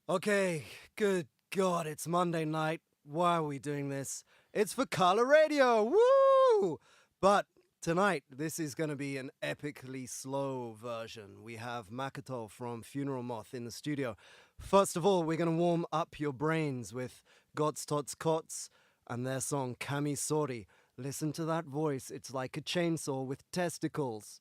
Okay, good God, it's Monday night. Why are we doing this? It's for Kaala Radio, woo! But tonight, this is going to be an epically slow version. We have Makoto from Funeral Moth in the studio. First of all, we're going to warm up your brains with Gotsu and their song Kamisori. Listen to that voice, it's like a chainsaw with testicles.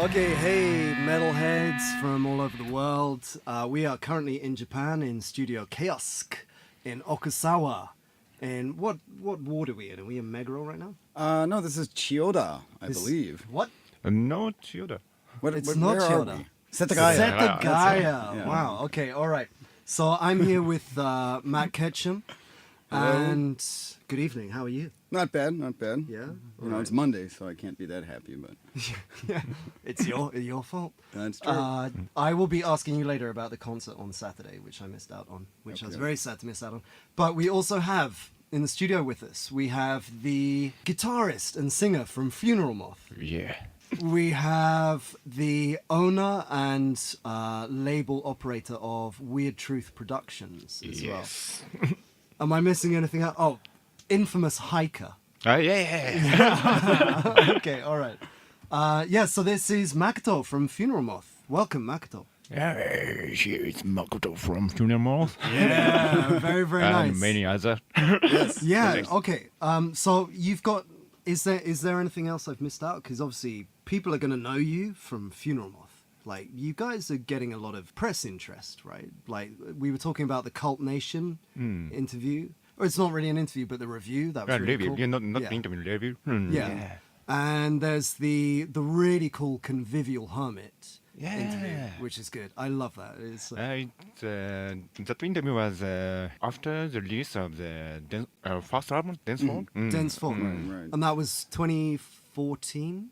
Okay, hey, metalheads from all over the world. We are currently in Japan in Studio Kiosk in Okusawa. And what ward are we in? Are we in Meguro right now? No, this is Chiyoda, I believe. What? No, Chiyoda. It's not where are Chiyoda. we? Setagaya. Setagaya. Yeah. Wow. Okay. All right. So I'm here with Matt Ketchum. And good evening. How are you? Not bad, not bad. Yeah. You know, it's Monday, so I can't be that happy, but Yeah. It's your fault. that's true. I will be asking you later about the concert on Saturday, which I missed out on, which I was very sad to miss out on. But we also have in the studio with us, we have the guitarist and singer from Funeral Moth. Yeah. We have the owner and label operator of Weird Truth Productions as well. Am I missing anything out? Oh, infamous hiker. Yeah. Okay, all right. Yeah, so this is Makoto from Funeral Moth. Welcome, Makoto. Yeah, here is Makoto from Funeral Moth. Yeah, very, very nice. And many other. Yeah, okay. So you've got, is there anything else I've missed out? Because obviously people are going to know you from Funeral Moth. Like, you guys are getting a lot of press interest, right? Like, we were talking about the Cult Nation interview. Or it's not really an interview, but the review. That was really review. cool. Yeah, not Yeah. interview, review. Yeah. And there's the really cool Convivial Hermit interview, Yeah. which is good. I love that. It's, That interview was after the release of the first album, Dance Folk. Dense Fog. right. And that was 2014?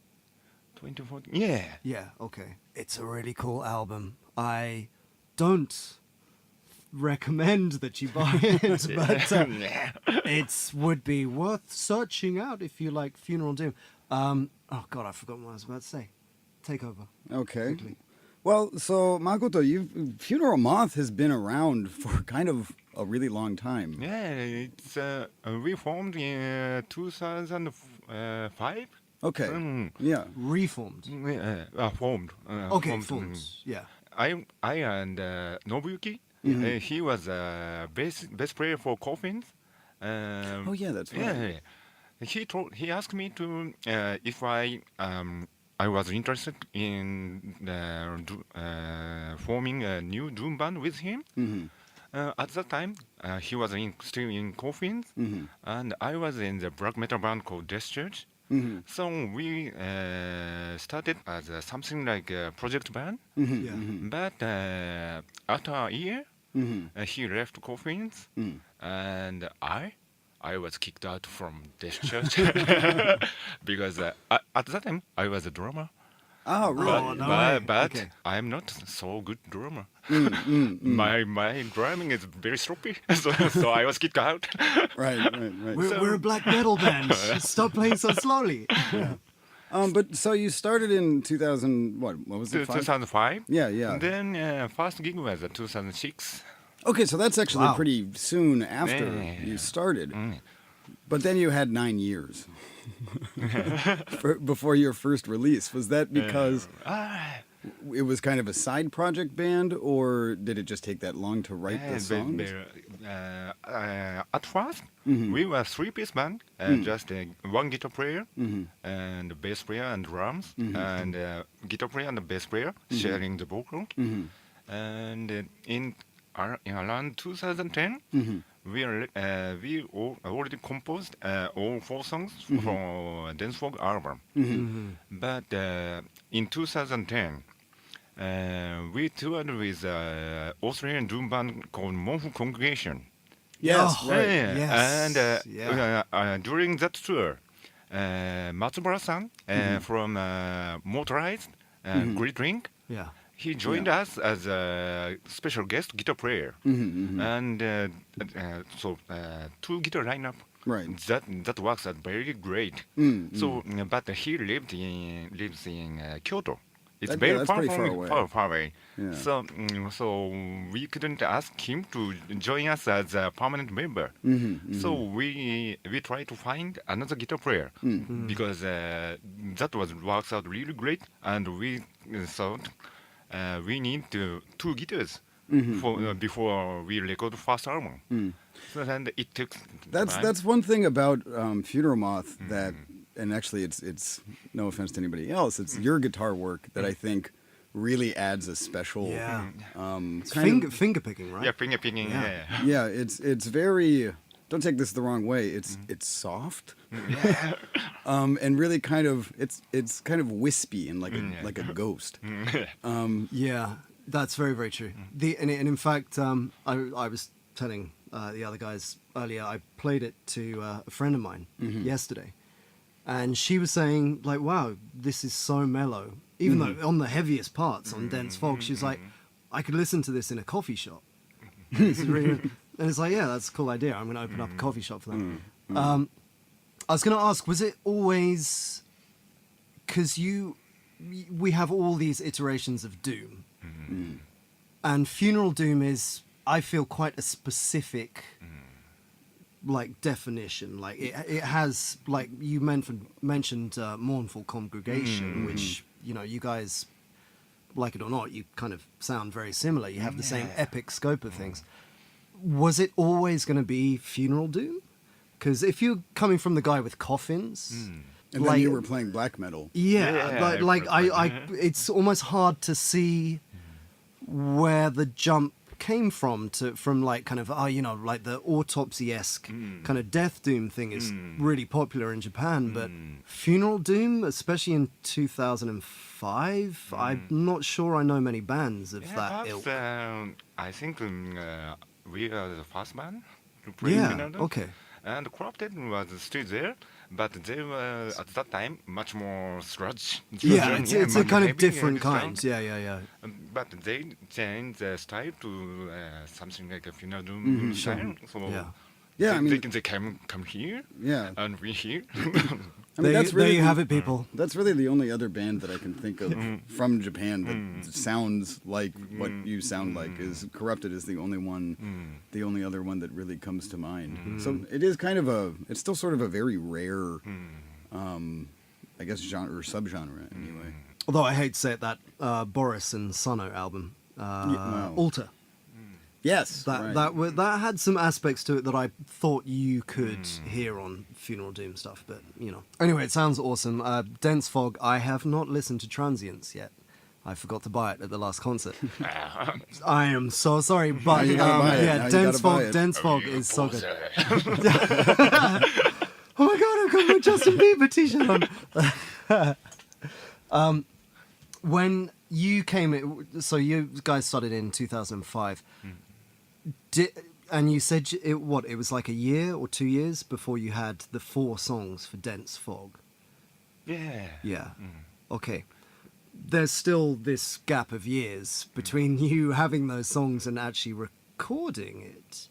2014. Yeah. Yeah, okay. It's a really cool album. I don't recommend that you buy it, but it would be worth searching out if you like Funeral Doom. Oh God, I forgot what I was about to say. Take over. Okay. quickly. Well, so Makoto, Funeral Moth has been around for kind of a really long time. Yeah, it's we formed in 2005. Okay. Yeah. Reformed. Formed. Okay, formed. formed. Yeah. I and Nobuyuki. He was bass player for Coffins. Oh yeah, that's right. Yeah. He asked me to if I was interested in forming a new doom band with him. At that time, he was still in Coffins, and I was in the black metal band called Death Church. So we started as something like a project band. Yeah. But after a year, he left Coffins, and I was kicked out from this church because at that time I was a drummer. Oh, really? Oh, no way. But Okay. I'm not so good drummer. Mm. My drumming is very sloppy, so I was kicked out. Right. We're a black metal band. Stop playing so slowly. But so you started in 2000. What was it? 2005. Yeah. And then first gig was 2006. Okay, so that's actually Wow. pretty soon after Yeah. you started. But then you had 9 years before your first release. Was that because it was kind of a side project band, or did it just take that long to write the songs? At first, we were three-piece band, just one guitar player, and a bass player and drums, and guitar player and a bass player sharing the vocal. And in around 2010, we already composed all 4 songs for Dance Folk album. But in 2010, we toured with Australian doom band called Moth Congregation. Yes, Oh, right. Yes. And during that tour, Matsubara-san from Motorized, Great Drink, Yeah. he joined us as a special guest guitar player. And so 2 guitar lineup. Right. That works out very great. So, but he lives in Kyoto. It's That- very yeah, that's far pretty from far away. far away. Yeah. So we couldn't ask him to join us as a permanent member. So we tried to find another guitar player because that works out really great, and we thought we need 2 guitars before we record the first album. So then it took time. That's one thing about Funeral Moth that and actually it's no offense to anybody else, it's your guitar work that I think really adds a special finger picking, right? Yeah, finger picking. Yeah. Yeah. yeah, it's very, don't take this the wrong way, it's soft. Yeah. And really kind of it's kind of wispy and like a ghost. Yeah, that's very, very true. And in fact, I was telling the other guys earlier, I played it to a friend of mine yesterday, and she was saying like, "Wow, this is so mellow." Even though on the heaviest parts on Dense Fog, she was like, "I could listen to this in a coffee shop." This is really, and it's like, yeah, that's a cool idea. I'm going to open up a coffee shop for that. I was going to ask, was it always because we have all these iterations of Doom, and Funeral Doom is, I feel, quite a specific like definition. Like it has, like you mentioned Mournful Congregation, which you guys, like it or not, you kind of sound very similar. You have the same epic scope of things. Was it always going to be Funeral Doom? Because if you're coming from the guy with coffins, And then you were playing black metal. yeah, I it's almost hard to see where the jump came from like kind of like the autopsy-esque kind of death doom thing is really popular in Japan, but Funeral Doom, especially in 2005, I'm not sure I know many bands of that ilk. I think we are the first band to play Funeral Doom. Okay. And Corrupted was still there, but they were at that time much more sludge. Yeah, it's a much kind of heavy different and strong. kind. Yeah. But they changed the style to something like a Funeral Doom style. So Yeah, I mean, they come here, yeah. and we here. I mean, that's really there you have it, people. That's really the only other band that I can think of from Japan that sounds like what you sound like. Is Corrupted is the only one, the only other one that really comes to mind. So it is kind of it's still sort of a very rare, I guess, genre or subgenre anyway. Although I hate to say it, that Boris and Sano album, Alter. Yes, That had some aspects to it that I thought you could hear on Funeral Doom stuff, but Anyway, it sounds awesome. Dense Fog. I have not listened to Transients yet. I forgot to buy it at the last concert. I am so sorry, but Dense Fog is so good. Oh my god, I've got my Justin Bieber t-shirt on. When you came in, so you guys started in 2005. And you said it was like a year or 2 years before you had the 4 songs for Dense Fog. Yeah. Okay. There's still this gap of years between you having those songs and actually recording it.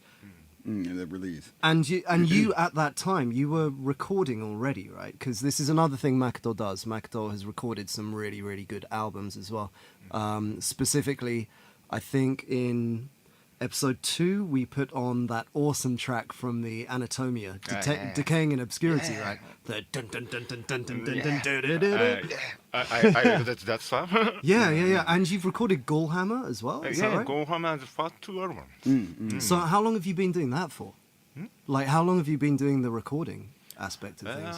The release. And you at that time, you were recording already, right? Because this is another thing Makoto does. Makoto has recorded some really, really good albums as well. Specifically, I think in episode 2, we put on that awesome track from the Anatomia, Decaying in Obscurity, right? The dun dun dun dun dun dun dun dun dun dun dun. I that stuff. Yeah. And you've recorded Goalhammer as well? Is that right? Goalhammer has the first 2 albums. So how long have you been doing that for? Like, how long have you been doing the recording aspect of things?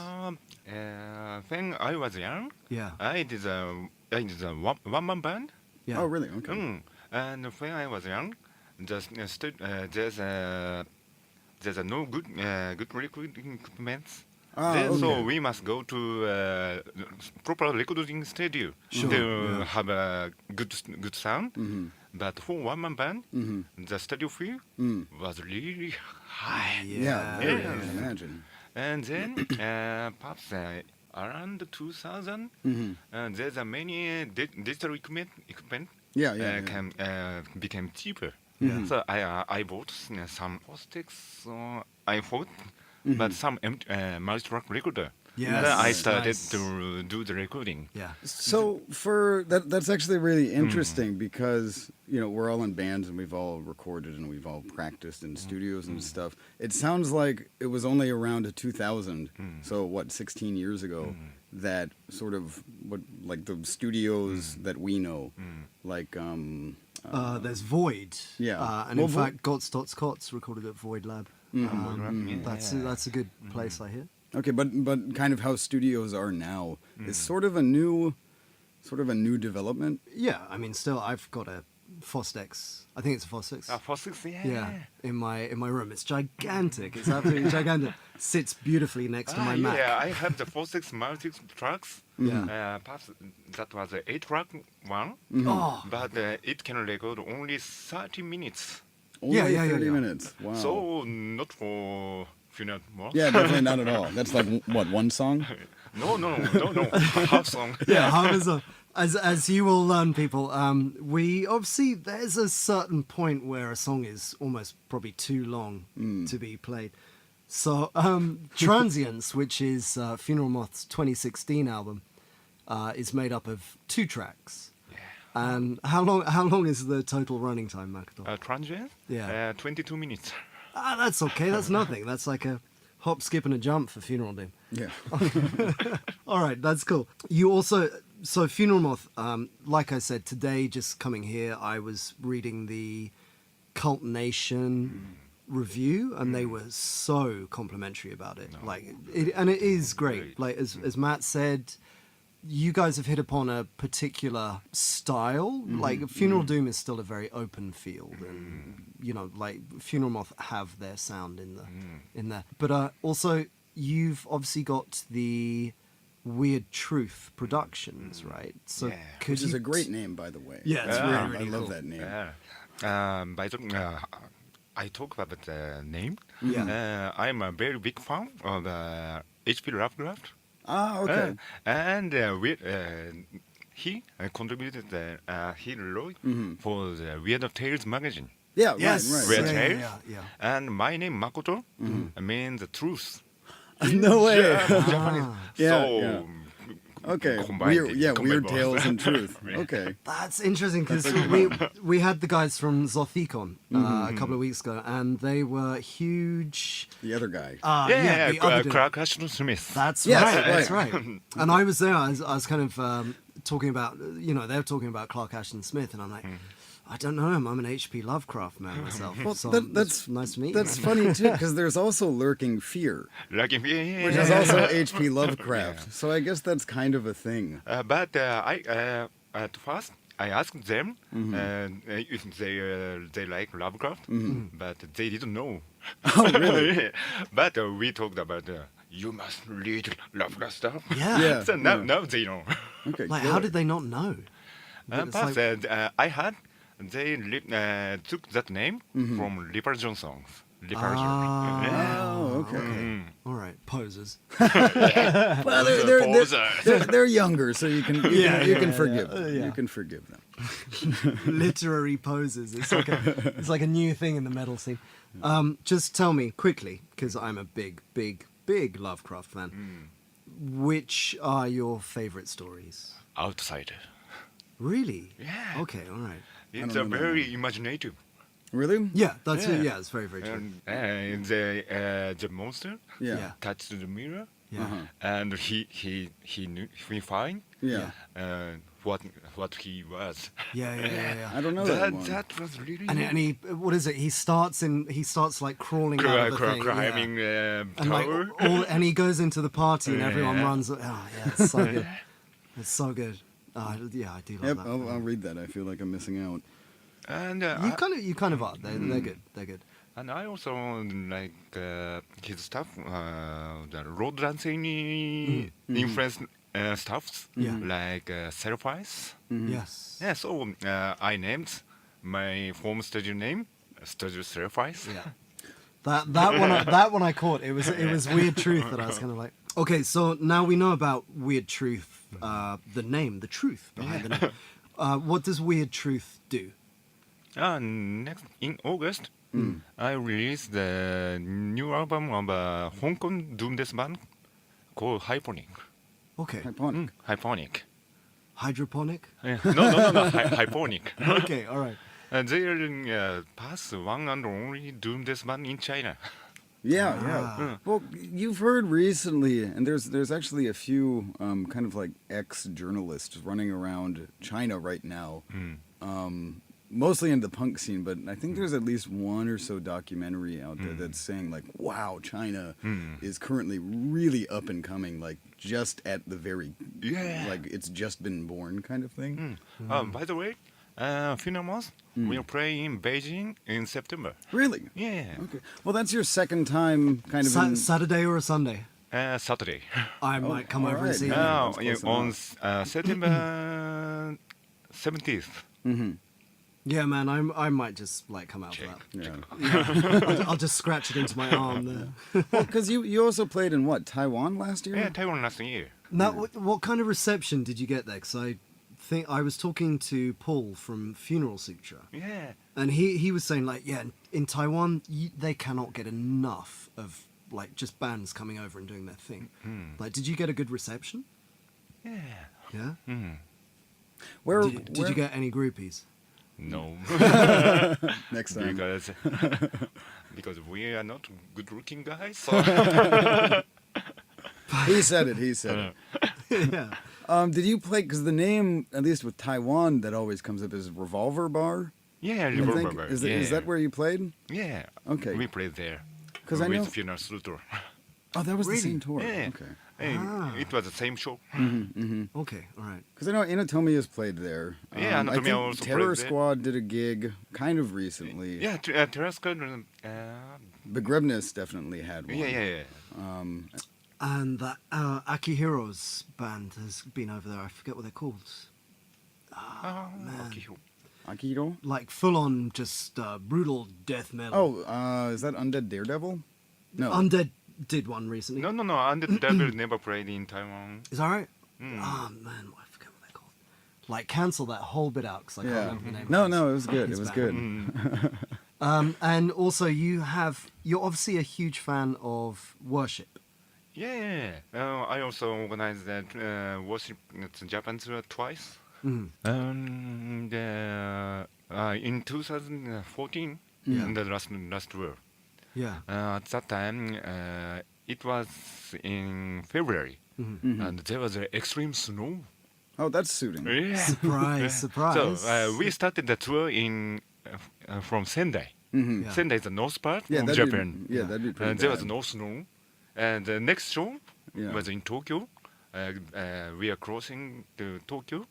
When I was young, I did a one-man band. Yeah. Oh, really? Okay. And when I was young, there's no good recording equipment. So we must go to proper recording studio to have a good sound. But for one-man band, the studio fee was really high. Yeah, I can imagine. And then perhaps around 2000, there's a many digital equipment became cheaper. So I bought some acoustics, iPhone, but some multi-track recorder. Yes. Then I started to do the recording. Yeah. So for that's actually really interesting because we're all in bands and we've all recorded and we've all practiced in studios and stuff. It sounds like it was only around 2000, so 16 years ago, that sort of like the studios that we know, like there's Void. Yeah. And in fact, Gotsu recorded at Void Lab. That's a good place, I hear. Okay, but kind of how studios are now is sort of a new development. Yeah, I mean, still, I've got a Fostex. I think it's a Fostex. Fostex, yeah. Yeah, in my room. It's gigantic. It's absolutely gigantic. Sits beautifully next to my Mac. Yeah, I have the Fostex multi-tracks. Yeah. Perhaps that was the 8-track one, Oh, but it can record only 30 minutes. Only Yeah. 30 minutes. Wow. So not for funeral Moth. yeah, definitely not at all. That's like what, one song? No, half song. yeah. How is a, as you will learn, people, we obviously there's a certain point where a song is almost probably too long to be played. So Transients, which is Funeral Moth's 2016 album, is made up of 2 tracks. And how long is the total running time, Makoto? Transient? Yeah. 22 minutes. That's okay. That's nothing. That's like a hop, skip, and a jump for Funeral Doom. Yeah. All right, that's cool. You also, so Funeral Moth, like I said, today, just coming here, I was reading the Cult Nation review, and they were so complimentary about it. And it is great. Like as Matt said, you guys have hit upon a particular style. Like Funeral Doom is still a very open field, and like Funeral Moth have their sound in there. But also, you've obviously got the Weird Truth Productions, right? So Yeah. Which is a great name, by the way. Yeah, it's Yeah. really, I really love cool. that name. Yeah. By the I talk about the name. Yeah. I'm a very big fan of H.P. Lovecraft. Ah, okay. And he contributed he wrote for the Weird Tales magazine. Yeah, Yes. right. Weird Yeah, Tales. yeah. And my name Makoto means the truth. No way. Japanese. Yeah, So yeah. Okay. combined Weird both. Tales and Truth. Okay. That's interesting because we had the guys from Zothicon a couple of weeks ago, and they were huge. The other guy. Yeah, the other dude. Clark Ashton Smith. That's Yes, right. That's right. right. And I was there. I was kind of talking about, they were talking about Clark Ashton Smith, and I'm like, I don't know him. I'm an H.P. Lovecraft man myself. Well, so that's nice to meet That's you. funny too, because there's also Lurking Fear, Like, which is also H.P. Lovecraft. So I guess that's kind of a thing. But I at first I asked them if they like Lovecraft, but they didn't know. Oh, really? But we talked about you must read Lovecraft stuff. Yeah. Yeah. So now they know. Okay. Like, good. how did they not know? It's Plus, like- they took that name from Liparjon songs. Liparjon. Oh, okay. All right, posers. Well, they're younger, so you can you can forgive them. yeah. You can forgive them. Literary posers. It's like a new thing in the metal scene. Just tell me quickly, because I'm a big Lovecraft fan. Which are your favorite stories? Outsider. Really? Yeah. Okay. All right. It's don't know that very imaginative. Really? Yeah, that's Yeah. yeah. It's very true. And the monster Yeah. Yeah. touched the mirror, Yeah. and he knew he find Yeah. what he was. Yeah. I don't know that one. That was really And he, what is it? He starts like crawling out of the thing. climbing And like tower. and he goes into the party and everyone Yeah. runs. Oh yeah, it's so good. It's so good. Yeah, I do love Yep, that. I'll read that. I feel like I'm missing out. And You kind of are. They're good. They're good. and I also like his stuff, the road dancing influenced stuffs, Yeah. like Sacrifice. Yes. Yeah, so I named my home studio name Studio Sacrifice. Yeah. That one I caught. It was Weird Truth that I was kind of like. Okay, so now we know about Weird Truth. The name, the truth behind the name. What does Weird Truth do? Next in August, I released the new album of a Hong Kong doom death band called Hyponic. Okay. Hyponic. Hyponic. Hydroponic. No, Hyponic. Okay. All right. They're past one and only doom death band in China. Yeah. Well, you've heard recently, and there's actually a few kind of like ex-journalists running around China right now, mostly into the punk scene, but I think there's at least one or so documentary out there that's saying like, wow, China is currently really up and coming, like just at the very, like it's just been born kind of thing. By the way, Finamos will play in Beijing in September. Really? Yeah. Okay. Well, that's your second time kind of in... Saturday or a Sunday? Saturday. I might come over and see you. Now, That's close on September 17th. Yeah, man, I might just like come out for that. Yeah. I'll just scratch it into my arm there. Well, because you also played in what, Taiwan last year? Yeah, Taiwan last year. Now, what kind of reception did you get there? Because I think I was talking to Paul from Funeral Suture, Yeah. and he was saying like, yeah, in Taiwan they cannot get enough of like just bands coming over and doing their thing. Like, did you get a good reception? Yeah. Yeah. Where Did you get any groupies? No. next time? Because we are not good-looking guys. So. He said it. Yeah. Did you play? Because the name, at least with Taiwan, that always comes up is Revolver Bar. Yeah, I Revolver think. Bar. Is that where you played? Yeah. Okay. We played there. Because I with know. Funeral Suture. Oh, that was Really? the same tour. Yeah. Okay. And it was the same show. Okay. All right. Because I know Anatomia's played there. Yeah, I Anatomia think also Terror played there. Squad did a gig kind of recently. Yeah, Terrasca. Begrabnis definitely had one. Yeah. And that Akihiro's band has been over there. I forget what they're called. Okay. Akihiro? Like full on just brutal death metal. Oh, is that Undead Daredevil? No. Undead did one recently. No. Under the Devil never played in Taiwan. Is that right? Oh man, I forget what they're called. Like cancel that whole bit out because I can't Yeah. remember the name. No, of no, it was good. his It was band. good. And also you're obviously a huge fan of worship. Yeah. I also organized that worship at Japan tour twice. In 2014, in the last tour. Yeah. At that time, it was in February, and there was extreme snow. Oh, that's suiting. Yeah. Surprise. So we started the tour from Sendai. Yeah. Sendai is the north part Yeah, of that'd be- Japan. yeah, that'd be pretty And there was bad. no snow. And the next show Yeah. was in Tokyo. We are crossing to Tokyo.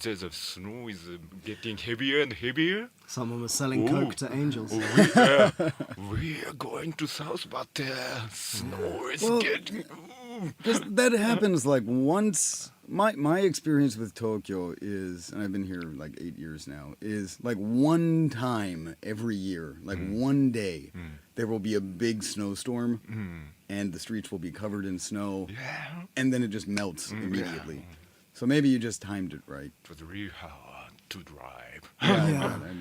There's a snow is getting heavier and heavier. Someone was selling Ooh. coke to angels. We are going to south, but snow is Well, getting. Because that happens like once. My experience with Tokyo is, and I've been here like 8 years now, is like one time every year, like one day, there will be a big snowstorm, and the streets will be covered in snow, Yeah. and then it just melts immediately. So maybe you just timed it right. It was really hard to drive. Yeah, I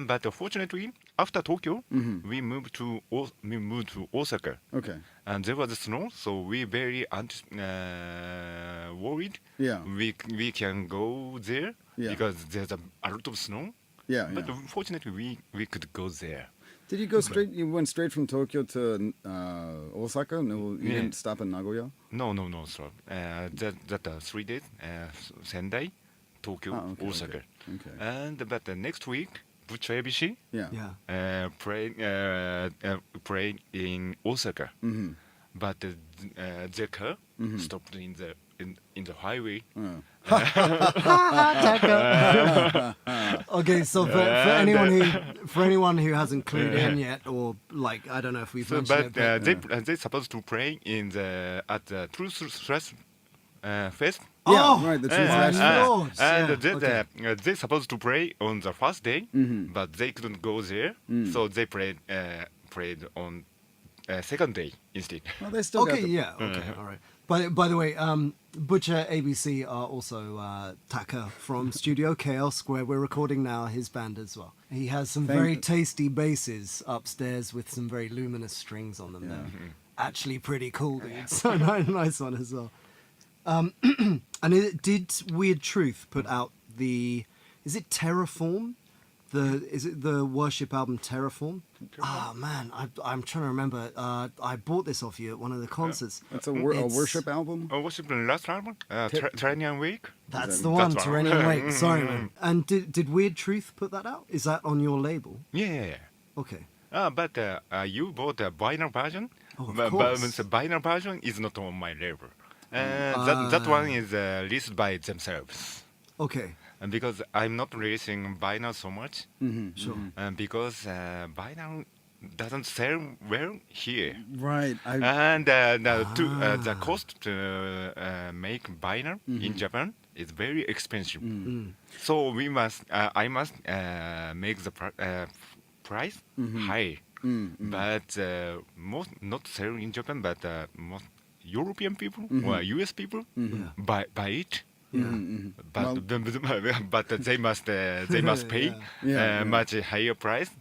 bet. But fortunately, after Tokyo, we moved to Osaka, Okay. and there was snow, so we very worried. Yeah. We can go there Yeah. because there's a lot of snow. Yeah, But yeah. fortunately, we could go there. Did you go straight? You went straight from Tokyo to Osaka? No, you Yeah. didn't stop in Nagoya. No, stop. That 3 days. Sendai, Tokyo, Ah, okay, Osaka. Okay. But next week, Butcher ABC Yeah. Yeah. played in Osaka. Mm-hmm. But their car stopped in the highway. Okay, so for anyone who hasn't clued in yet, or like I don't know if we've So, mentioned but it, but they supposed to play at the Truth Stress Fest. Yeah, Oh! right. The True my Flash. lord. And Yeah, they supposed to play on the first day, but they couldn't go there, so they played on second day instead. Well, they still got Okay, the, yeah, okay, all right. By the way, Butcher ABC are also Taka from Studio Chaos, where we're recording now, his band as well. He has some very tasty basses upstairs with some very luminous strings on them. They're actually pretty cool, dude. So nice one as well. And did Weird Truth put out is it Terraform? Is it the worship album Terraform? Ah, man, I'm trying to remember. I bought this off you at one of the concerts. It's a worship album. Oh, what's the last album? Terranian Week. That's the one, That's Terranian one. Wake. Sorry, man. And did Weird Truth put that out? Is that on your label? Yeah. Okay. But you bought a vinyl version. Oh, of but course. the vinyl version is not on my label. That one is released by themselves. Okay. And because I'm not releasing vinyl so much, Sure. because vinyl doesn't sell well here. Right. And the cost to make vinyl in Japan is very expensive. So I must make the price high. But most not sell in Japan, but most European people or US people buy it. But but they must pay much higher price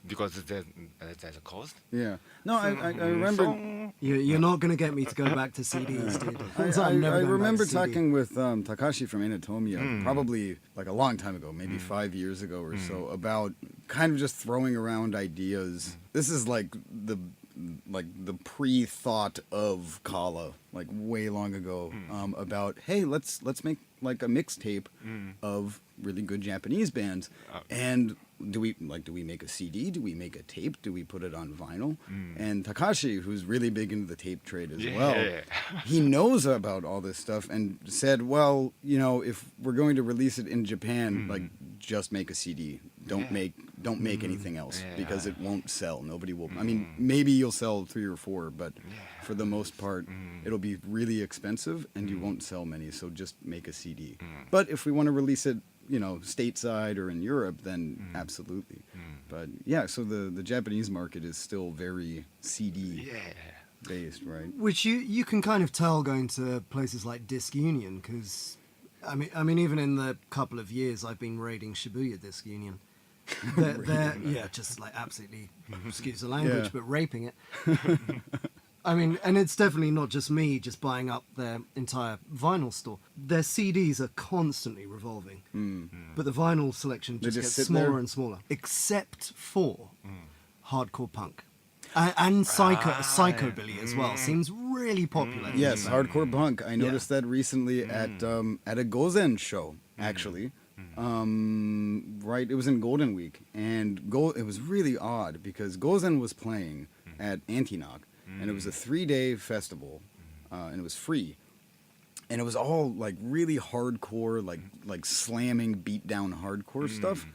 because there's a cost. Yeah. No, I remember. So, You're not going to get me to go back to CDs, dude. I'm never I going remember back to CD. talking with Takashi from Anatomia probably like a long time ago, maybe 5 years ago or so, about kind of just throwing around ideas. This is like the pre-thought of Kaala, like way long ago, about hey, let's make like a mixtape of really good Japanese bands, and do we make a CD? Do we make a tape? Do we put it on vinyl? And Takashi, who's really big into the tape trade as well, he knows about all this stuff and said, well, if we're going to release it in Japan, like just make a CD. Don't make anything else because it won't sell. Nobody will. I mean, maybe you'll sell 3 or 4, but for the most part, it'll be really expensive and you won't sell many. So just make a CD. But if we want to release it, stateside or in Europe, then absolutely. But yeah, so the Japanese market is still very CD based, right? Which you can kind of tell going to places like Disc Union, because I mean even in the couple of years I've been raiding Shibuya Disc Union, they're just like absolutely, excuse the language, but raping it. I mean, and it's definitely not just me just buying up their entire vinyl store. Their CDs are constantly revolving, but the vinyl selection just gets smaller and smaller, except for hardcore punk. And psychobilly as well seems really popular. Yes, hardcore punk. I noticed that recently at a Go-Zen show, actually. Right, it was in Golden Week, and it was really odd because Go-Zen was playing at Antinoch, and it was a 3-day festival, and it was free, and it was all like really hardcore, like slamming, beat down hardcore stuff,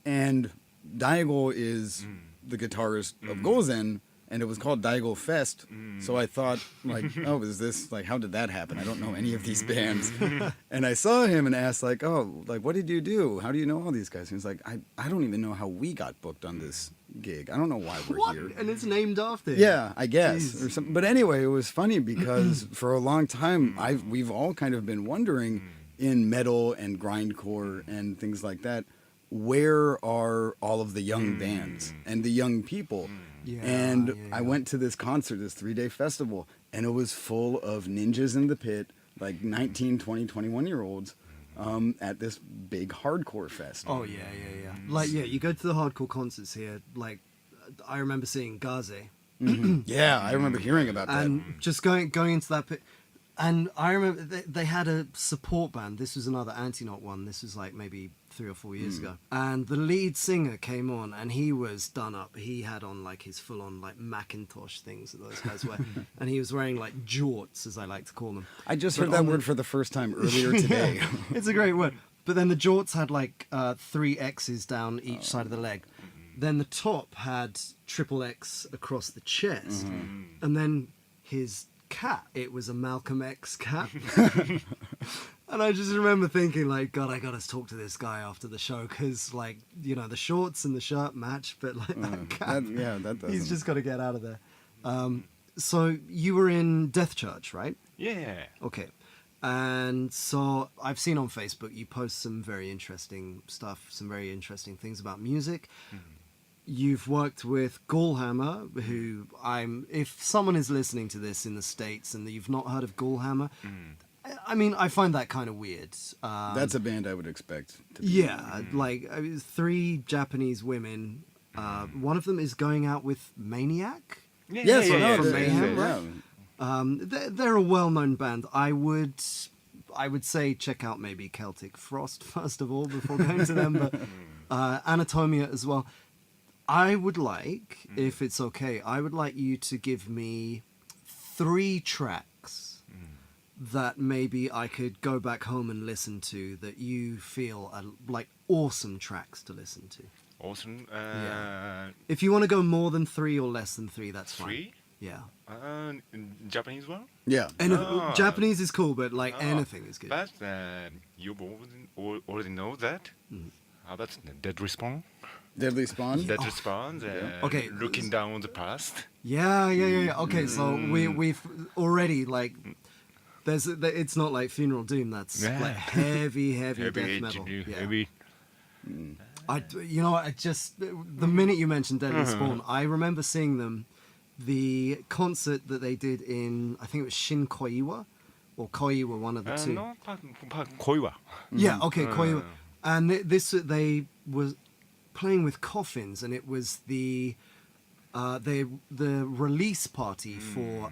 and Daigo is the guitarist of Go-Zen, and it was called Daigo Fest. So I thought, like, oh, is this, like, how did that happen? I don't know any of these bands. And I saw him and asked, like, oh, like, what did you do? How do you know all these guys? And he was like, I don't even know how we got booked on this gig. I don't know why we're here. And it's named after him. Yeah, I guess. Or something. But anyway, it was funny because for a long time, we've all kind of been wondering in metal and grindcore and things like that, where are all of the young bands and the young people? I went to this concert, this 3-day festival, and it was full of ninjas in the pit, like 19, 20, 21-year-olds at this big hardcore fest. Oh, yeah. Like, you go to the hardcore concerts here, like, I remember seeing Gaze. Yeah, I remember hearing about that. And just going into that pit. And I remember they had a support band. This was another Antinoch one. This was like maybe 3 or 4 years ago. And the lead singer came on and he was done up. He had on like his full on like Macintosh things that those guys wear. And he was wearing like jorts, as I like to call them. I just heard that word for the first time earlier today. It's a great word. But then the jorts had like 3 X's down each side of the leg. Then the top had triple X across the chest. And then his cap, it was a Malcolm X cap. And I just remember thinking, like, God, I gotta talk to this guy after the show, because, like, the shorts and the shirt match, but like that cap, that doesn't. he's just got to get out of there. So you were in Death Church, right? Yeah. Okay. And so I've seen on Facebook you post some very interesting stuff, some very interesting things about music. You've worked with Gallhammer, who if someone is listening to this in the States and you've not heard of Gallhammer, I mean, I find that kind of weird. That's a band I would expect. To be Yeah, like 3 Japanese women. One of them is going out with Maniac. Yes, from Mayhem, yeah. They're a well-known band. I would say check out maybe Celtic Frost first of all before going to them, but Anatomia as well. I would like, if it's okay, I would like you to give me 3 tracks that maybe I could go back home and listen to that you feel are like awesome tracks to listen to. Awesome. If you want to go more than 3 or less than 3, that's fine. 3? Yeah. Japanese one? Yeah. And Oh. Japanese is cool, but like anything is good. But you already know that. How about Dead Respawn? Deadly Spawn. Dead Respawn. Okay. Looking down the past. Yeah. Okay, so we've already like it's not like Funeral Doom. That's Yeah. like heavy death metal. Heavy. I just the minute you mentioned Deadly Spawn, I remember seeing them, the concert that they did in, I think it was Shin Koiwa or Koiwa, one of the two. No, Koiwa. Yeah, okay, Koiwa. And they was playing with coffins, and it was the release party for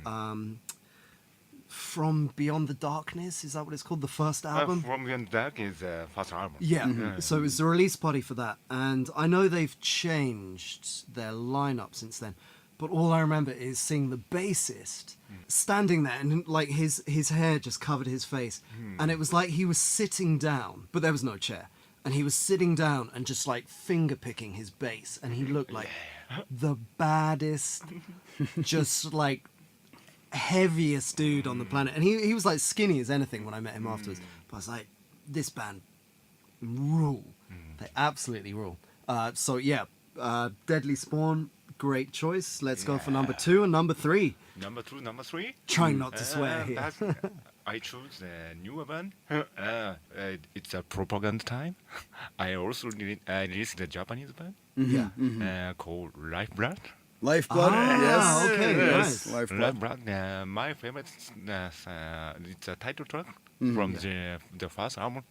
From Beyond the Darkness. Is that what it's called? The first album? From Beyond Dark is first album. Yeah, so it was the release party for that. And I know they've changed their lineup since then, but all I remember is seeing the bassist standing there, and like his hair just covered his face, and it was like he was sitting down, but there was no chair, and he was sitting down and just like finger picking his bass, and he looked like the baddest, just like heaviest dude on the planet, and he was like skinny as anything when I met him afterwards, but I was like, this band rule. They absolutely rule. So yeah, Deadly Spawn, great choice. Let's go for number 2 and number 3. Number 2, number 3. Trying not to swear here. I choose a newer band. It's a propaganda time. I also released a Japanese band called Lifeblood. Lifeblood. Yes. Okay, nice. Lifeblood. Lifeblood. My favorite. It's a title track from the first album,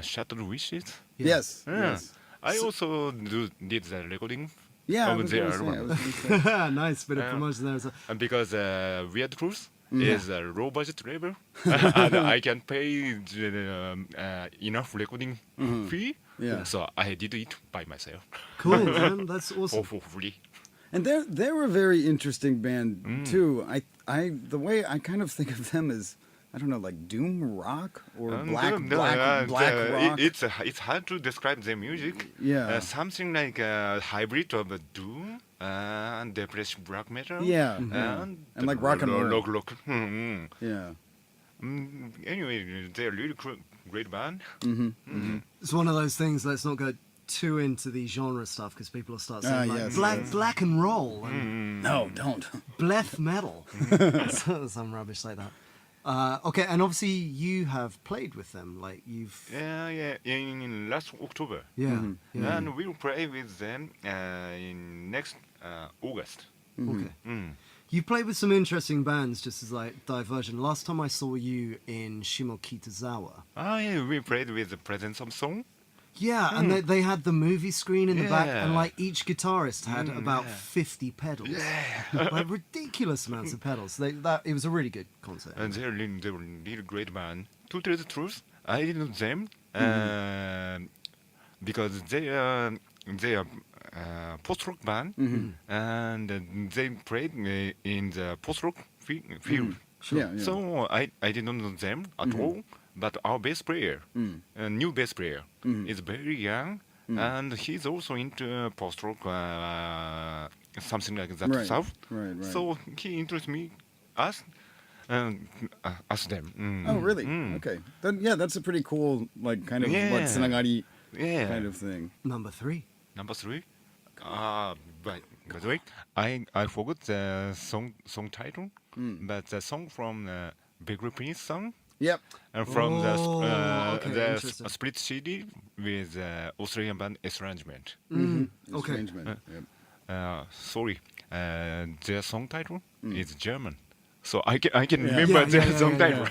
Shattered Wishes. Yes. Yeah. Yes. I also did the recording. Yeah. I of was the gonna say, I album. was gonna say. Nice bit of promotion there as well. And because Weird Truth is a low budget label, and I can pay enough recording fee, Yeah. so I did it by myself Cool, man. That's awesome. for free. And they're a very interesting band too. The way I kind of think of them is, I don't know, like doom rock or black rock. It's hard to describe their music. Yeah. Something like a hybrid of doom and depressed black metal. Yeah. And like rock and roll. Rock. Yeah. Anyway, they're really great band. It's one of those things. Let's not go too into the genre stuff because people will start saying like yes, black and roll and No, don't. bleth metal, some rubbish like that. Okay, and obviously you have played with them, like you've In last October. yeah. And we'll play with them in next August. Okay. You played with some interesting bands, just as like diversion. Last time I saw you in Shimokitazawa. We played with the Presence of Song. Yeah, and they had the movie screen in the back, and Yeah. like each guitarist had about 50 pedals, like ridiculous amounts of pedals. It was a really good concert. And they were really great band. To tell the truth, I didn't know them because they are post-rock band, and they played in the post-rock field. Yeah, yeah. So I didn't know them at all. But our bass player, a new bass player, is very young, and he's also into post-rock, something like that Right, stuff. right. So he introduced me, us them. Oh, really? Okay. Then yeah, that's a pretty cool, like kind of what tsunagari kind of thing. Number 3. Number 3. By the way, I forgot the song title, but the song from Begrabnis song. Yep. And from okay, the interesting. split CD with Australian band Estrangement. Okay. Estrangement. Yep. Sorry, their song title is German. So I can remember the song title.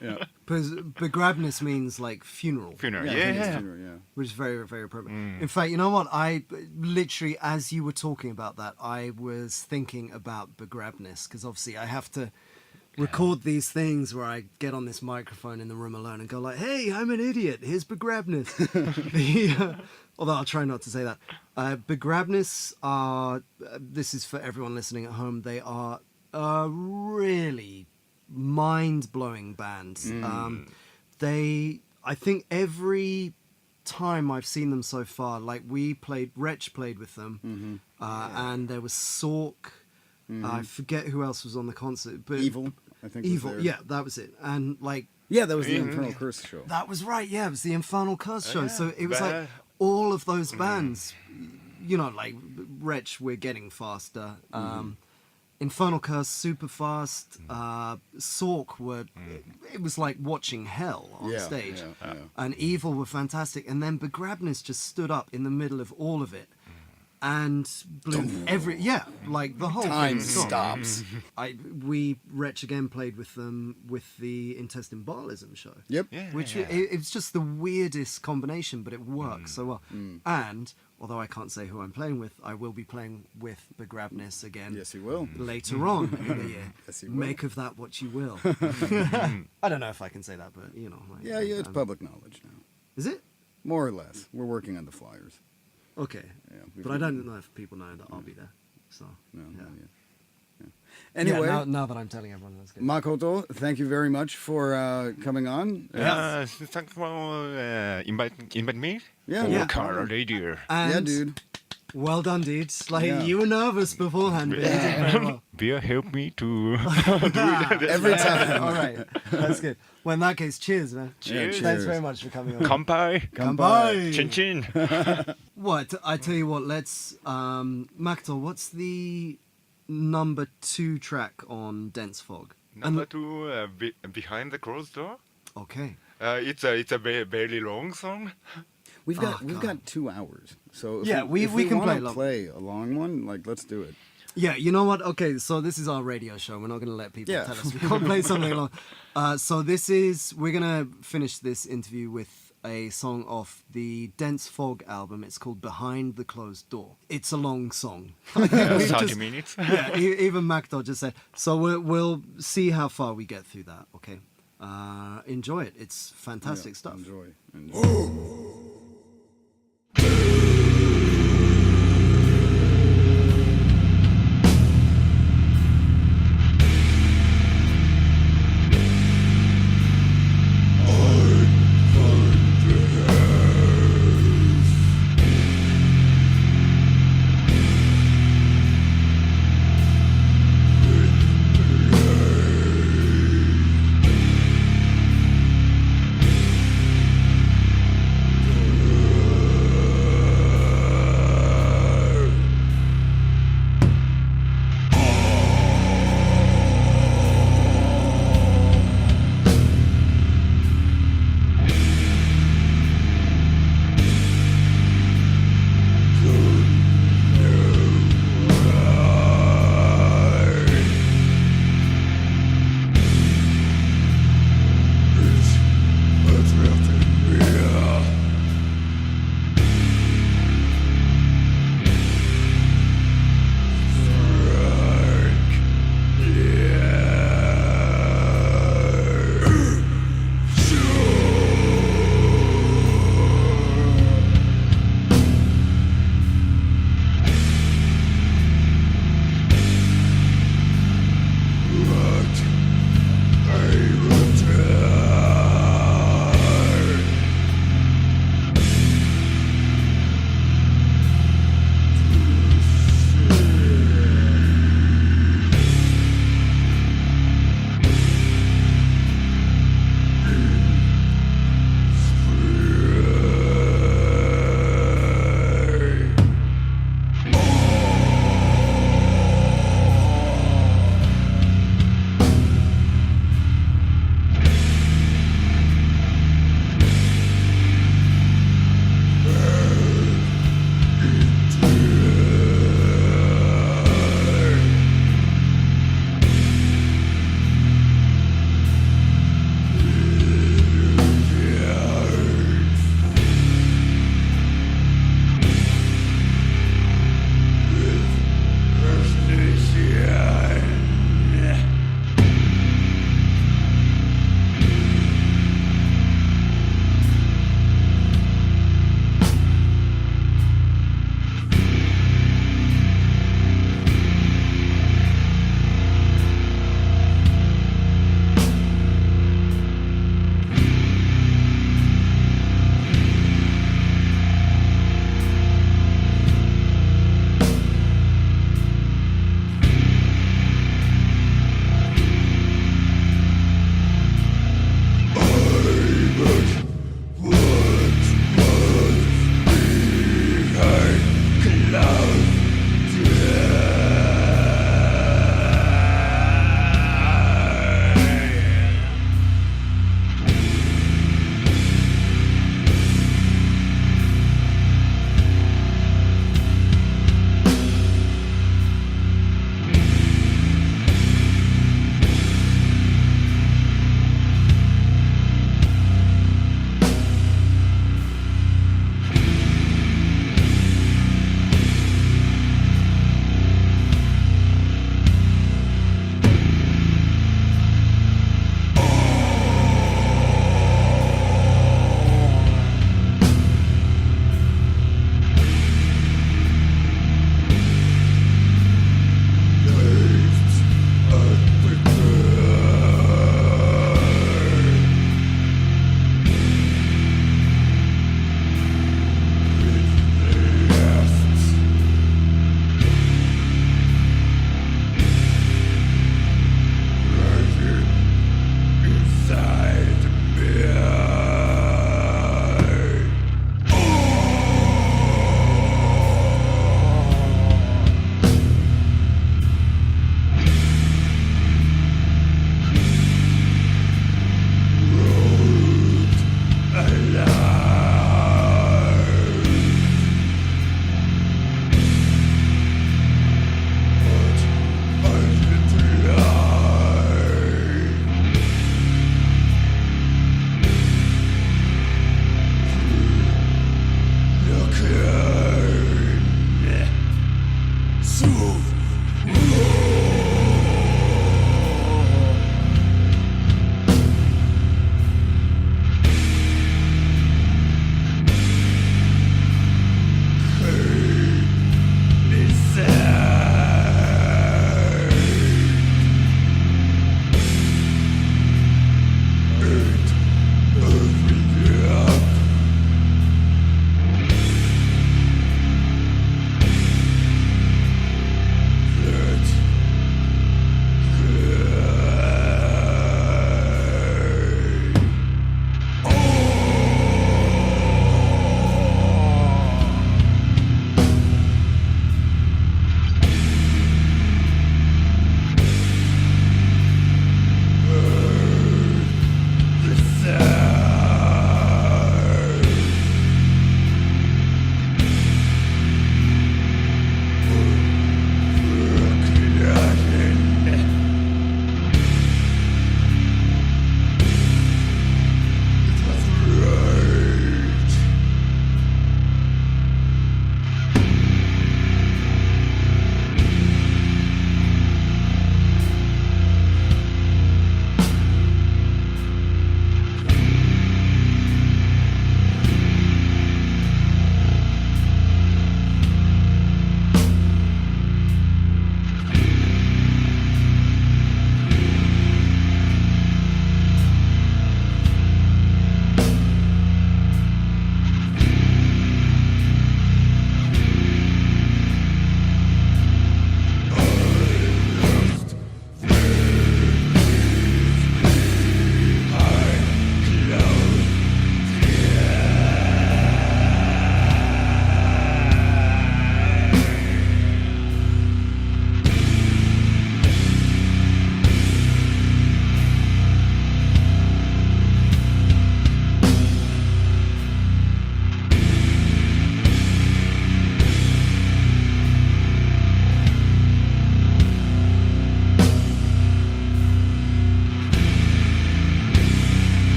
Yeah. Because Begrabnis means like funeral. Funeral. I think it's Yeah. funeral, yeah. Which is very, very appropriate. In fact, you know what? I literally, as you were talking about that, I was thinking about Begrabnis because obviously I have to record these things where I get on this microphone in the room alone and go like, "Hey, I'm an idiot. Here's Begrabnis." Although I'll try not to say that. Begrabnis are. This is for everyone listening at home. They are a really mind-blowing band. I think every time I've seen them so far, like Wretch played with them, and there was Sork. I forget who else was on the concert, but Evil, I think. Evil, was there. yeah, that was it. And like, Yeah, that was the Infernal Curse show. that was right. Yeah, it was the Infernal Curse show. yeah. So it was like all of those bands, you know, like Wretch, we're getting faster. Infernal Curse, super fast. Sork were, it was like watching hell on stage. Yeah. And Evil were fantastic. And then Begrabnis just stood up in the middle of all of it and blew like the whole Time thing stops. Wretch again played with them with the Intestine Baalism show. Yep. Which it's just the weirdest combination, but it works so well. And although I can't say who I'm playing with, I will be playing with Begrabnis again. Yes, you will. Later on in the year. Yes, you will. Make of that what you will. I don't know if I can say that, but you know. Like, Yeah, it's public knowledge now. Is it? More or less. We're working on the flyers. Okay. Yeah, But I don't know if people know that I'll be there. So. No, yeah. not yet. Yeah. Anyway, now that I'm telling everyone, that's good. Makoto, thank you very much for coming on. Thanks for invite me Yeah, for yeah. Kaala Radio. And Yeah, dude. well done, dude. Like Yeah. you were nervous beforehand, but you did very well. Beer help me to Every time. All right, that's good. Well, in that case, cheers, man. Cheers. Thanks very much for coming on. Kampai. Kampai. Chin chin. What? I tell you what. Let's Makoto. What's the number 2 track on Dense Fog? Number 2, behind the closed door. Okay. It's a very long song. We've God. got 2 hours, so if Yeah, we can wanna play long. play a long one. Like, let's do it. Yeah, you know what? Okay, so this is our radio show. We're not going to let people Yeah. tell us we can't play something long. So we're going to finish this interview with a song off the Dense Fog album. It's called Behind the Closed Door. It's a long song. We've 30 minutes. Yeah, even Makoto just said. So we'll see how far we get through that, okay? Enjoy it. It's fantastic Yeah, stuff. Enjoy.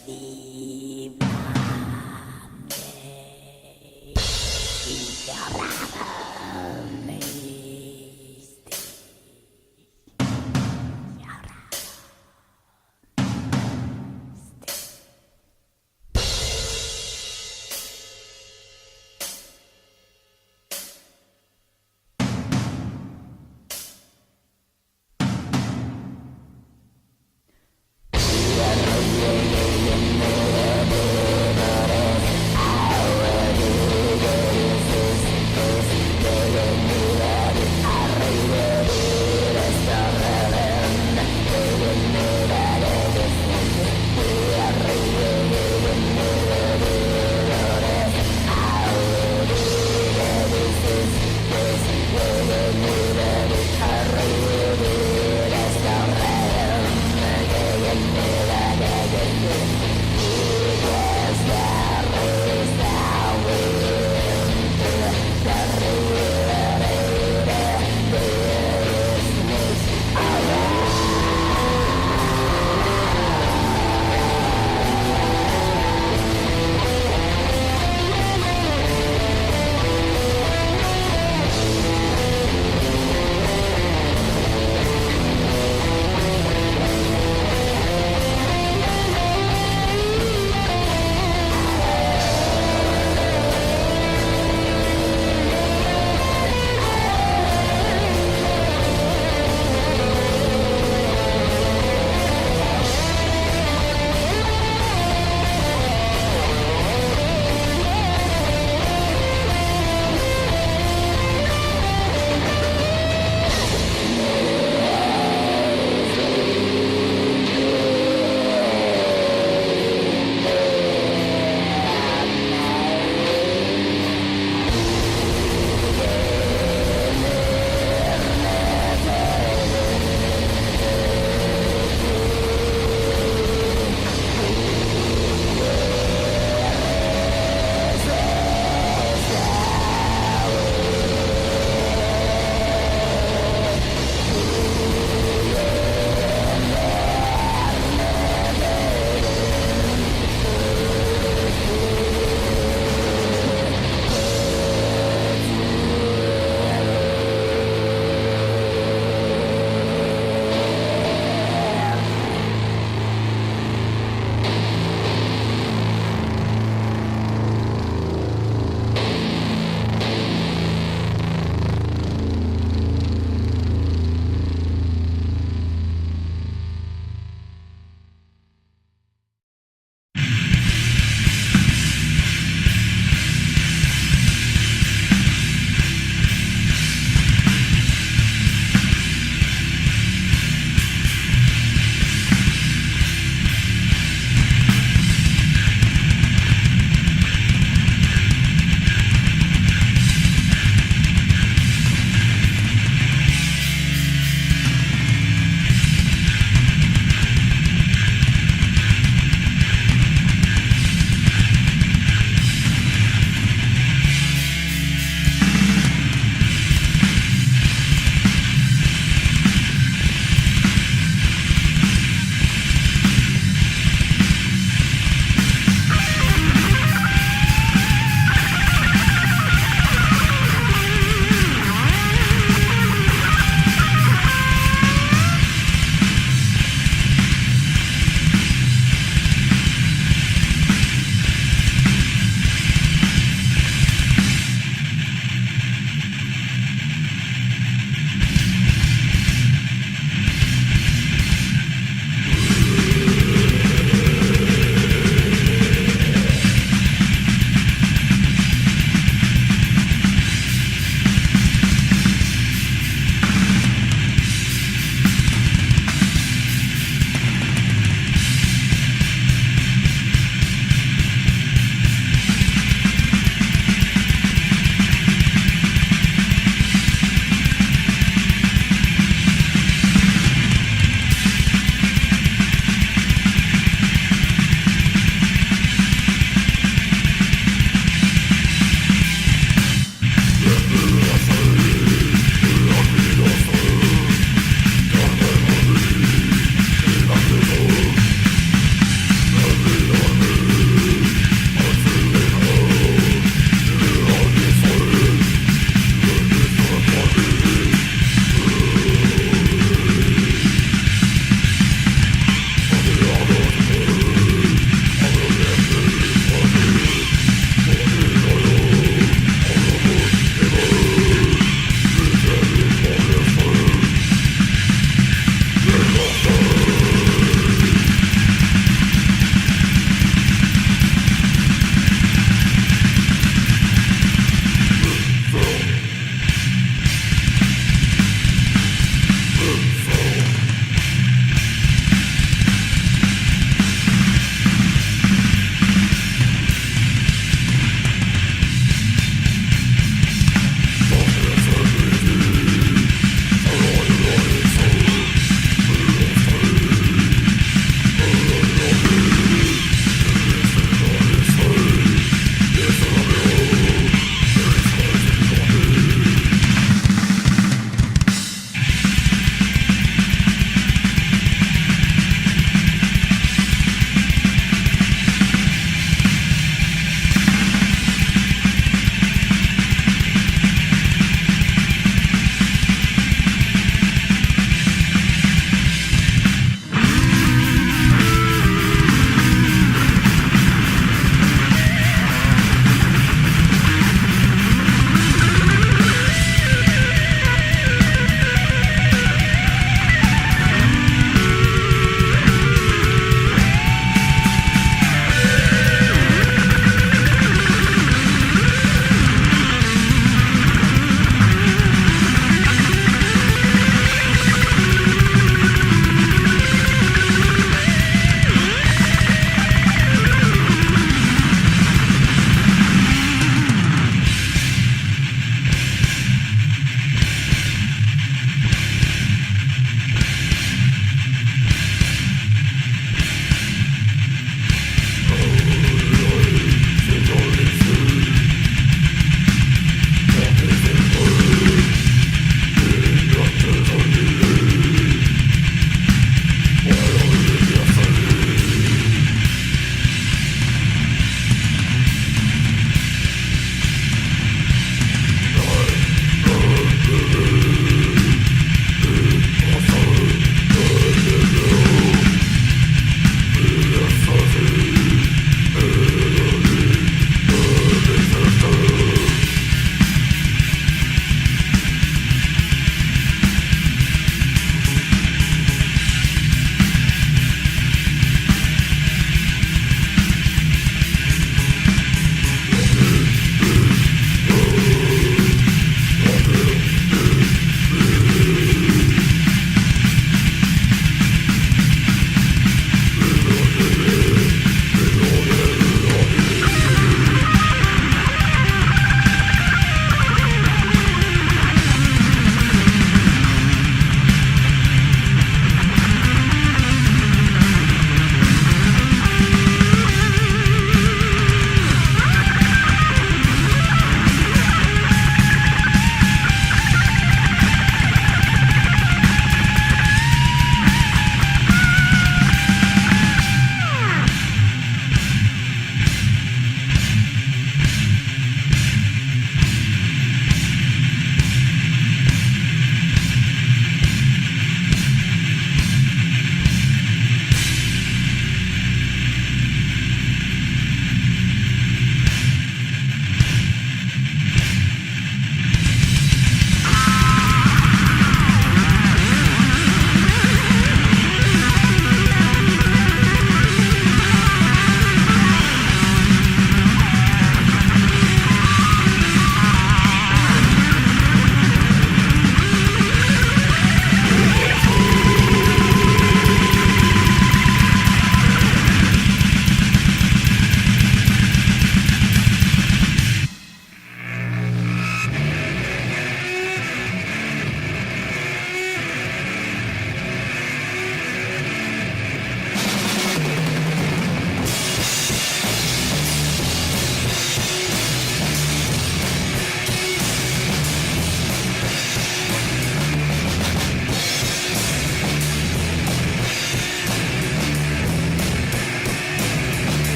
DSB.